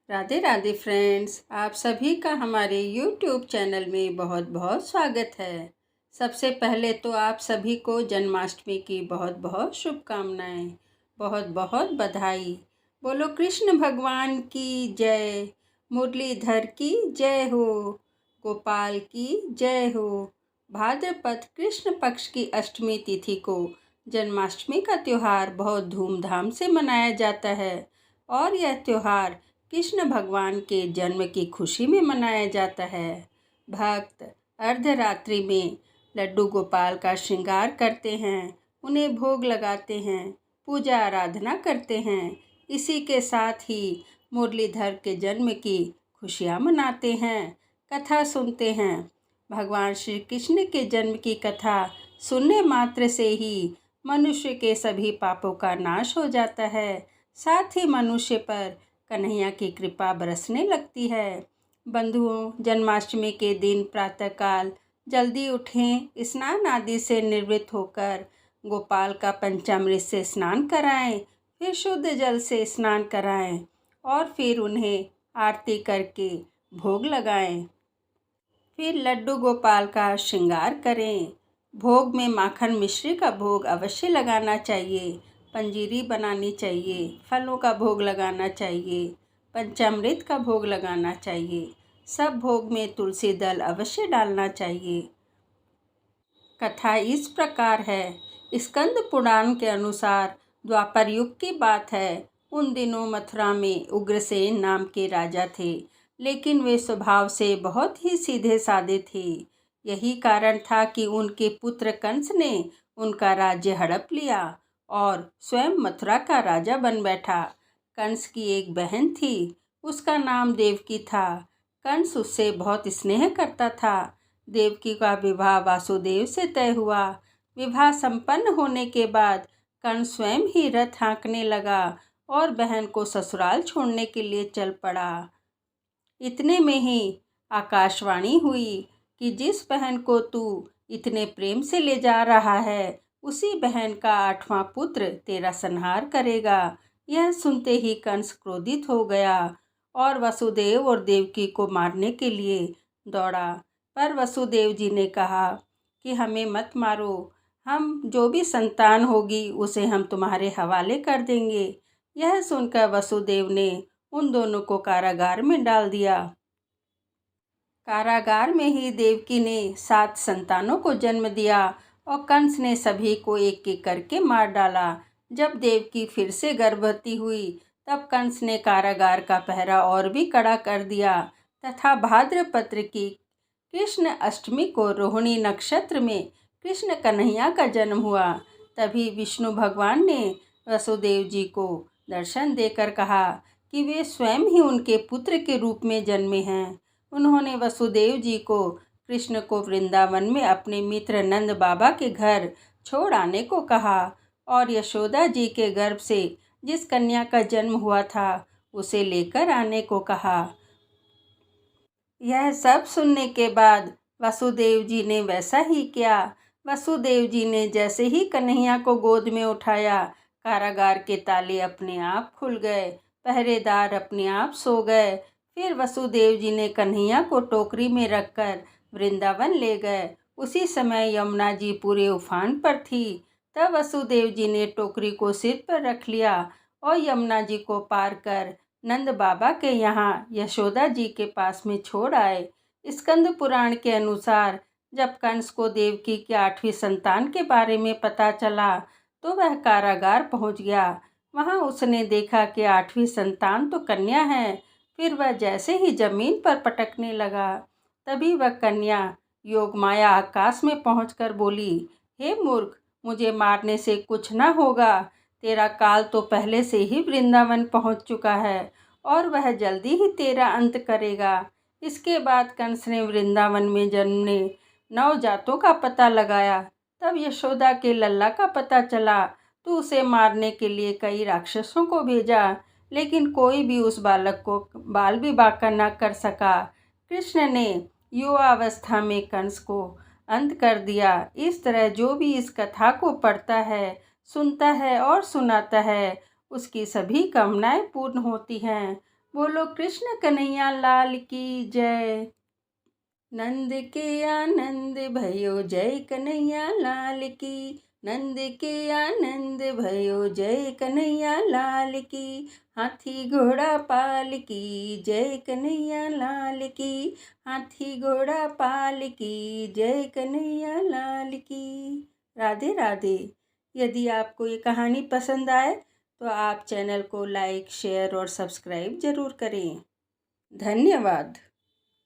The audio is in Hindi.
राधे राधे फ्रेंड्स, आप सभी का हमारे YouTube चैनल में बहुत बहुत स्वागत है। सबसे पहले तो आप सभी को जन्माष्टमी की बहुत बहुत शुभकामनाएं, बहुत बहुत बधाई। बोलो कृष्ण भगवान की जय, मुरलीधर की जय हो, गोपाल की जय हो। भाद्रपद कृष्ण पक्ष की अष्टमी तिथि को जन्माष्टमी का त्यौहार बहुत धूमधाम से मनाया जाता है और यह त्यौहार कृष्ण भगवान के जन्म की खुशी में मनाया जाता है। भक्त अर्धरात्रि में लड्डू गोपाल का श्रृंगार करते हैं, उन्हें भोग लगाते हैं, पूजा आराधना करते हैं। इसी के साथ ही मुरलीधर के जन्म की खुशियाँ मनाते हैं, कथा सुनते हैं। भगवान श्री कृष्ण के जन्म की कथा सुनने मात्र से ही मनुष्य के सभी पापों का नाश हो जाता है, साथ ही मनुष्य पर कन्हैया की कृपा बरसने लगती है। बंधुओं, जन्माष्टमी के दिन प्रातःकाल जल्दी उठें, स्नान आदि से निवृत्त होकर गोपाल का पंचामृत से स्नान कराएं, फिर शुद्ध जल से स्नान कराएं और फिर उन्हें आरती करके भोग लगाएं। फिर लड्डू गोपाल का श्रृंगार करें। भोग में माखन मिश्री का भोग अवश्य लगाना चाहिए, पंजीरी बनानी चाहिए, फलों का भोग लगाना चाहिए, पंचामृत का भोग लगाना चाहिए। सब भोग में तुलसी दल अवश्य डालना चाहिए। कथा इस प्रकार है। स्कंद पुराण के अनुसार द्वापर युग की बात है। उन दिनों मथुरा में उग्रसेन नाम के राजा थे, लेकिन वे स्वभाव से बहुत ही सीधे साधे थे। यही कारण था कि उनके पुत्र कंस ने उनका राज्य हड़प लिया और स्वयं मथुरा का राजा बन बैठा। कंस की एक बहन थी, उसका नाम देवकी था। कंस उससे बहुत स्नेह करता था। देवकी का विवाह वासुदेव से तय हुआ। विवाह संपन्न होने के बाद कंस स्वयं ही रथ हाँकने लगा और बहन को ससुराल छोड़ने के लिए चल पड़ा। इतने में ही आकाशवाणी हुई कि जिस बहन को तू इतने प्रेम से ले जा रहा है, उसी बहन का 8वां पुत्र तेरा संहार करेगा। यह सुनते ही कंस क्रोधित हो गया और वसुदेव और देवकी को मारने के लिए दौड़ा। पर वसुदेव जी ने कहा कि हमें मत मारो, हम जो भी संतान होगी उसे हम तुम्हारे हवाले कर देंगे। यह सुनकर वसुदेव ने उन दोनों को कारागार में डाल दिया। कारागार में ही देवकी ने 7 संतानों को जन्म दिया और कंस ने सभी को एक एक करके मार डाला। जब देवकी फिर से गर्भवती हुई, तब कंस ने कारागार का पहरा और भी कड़ा कर दिया तथा भाद्रपद की कृष्ण अष्टमी को रोहिणी नक्षत्र में कृष्ण कन्हैया का जन्म हुआ। तभी विष्णु भगवान ने वसुदेव जी को दर्शन देकर कहा कि वे स्वयं ही उनके पुत्र के रूप में जन्मे हैं। उन्होंने वसुदेव जी को कृष्ण को वृंदावन में अपने मित्र नंद बाबा के घर छोड़ आने को कहा और यशोदा जी के गर्भ से जिस कन्या का जन्म हुआ था उसे लेकर आने को कहा। यह सब सुनने के बाद वसुदेव जी ने वैसा ही किया। वसुदेव जी ने जैसे ही कन्हैया को गोद में उठाया, कारागार के ताले अपने आप खुल गए, पहरेदार अपने आप सो गए। फिर वसुदेव जी ने कन्हैया को टोकरी में रखकर वृंदावन ले गए। उसी समय यमुना जी पूरे उफान पर थी। तब वसुदेव जी ने टोकरी को सिर पर रख लिया और यमुना जी को पार कर नंद बाबा के यहाँ यशोदा जी के पास में छोड़ आए। स्कंद पुराण के अनुसार जब कंस को देवकी की 8वीं संतान के बारे में पता चला, तो वह कारागार पहुँच गया। वहाँ उसने देखा कि 8वीं संतान तो कन्या है। फिर वह जैसे ही जमीन पर पटकने लगा, तभी वह कन्या योगमाया आकाश में पहुंचकर बोली, हे मूर्ख, मुझे मारने से कुछ न होगा। तेरा काल तो पहले से ही वृंदावन पहुंच चुका है और वह जल्दी ही तेरा अंत करेगा। इसके बाद कंस ने वृंदावन में जन्मे 9 जातों का पता लगाया। तब यशोदा के लल्ला का पता चला तो उसे मारने के लिए कई राक्षसों को भेजा, लेकिन कोई भी उस बालक को बाल विवाह न कर सका। कृष्ण ने युवावस्था में कंस को अंत कर दिया। इस तरह जो भी इस कथा को पढ़ता है, सुनता है और सुनाता है, उसकी सभी कामनाएं पूर्ण होती हैं। बोलो कृष्ण कन्हैया लाल की जय। नंद के आनंद भयो जय कन्हैया लाल की, नंद के आनंद भयो जय कन्हैया लाल की। हाथी घोड़ा पाल की जय कन्हैया लाल की, हाथी घोड़ा पाल की जय कन्हैया लाल की। राधे राधे। यदि आपको ये कहानी पसंद आए तो आप चैनल को लाइक, शेयर और सब्सक्राइब ज़रूर करें। धन्यवाद।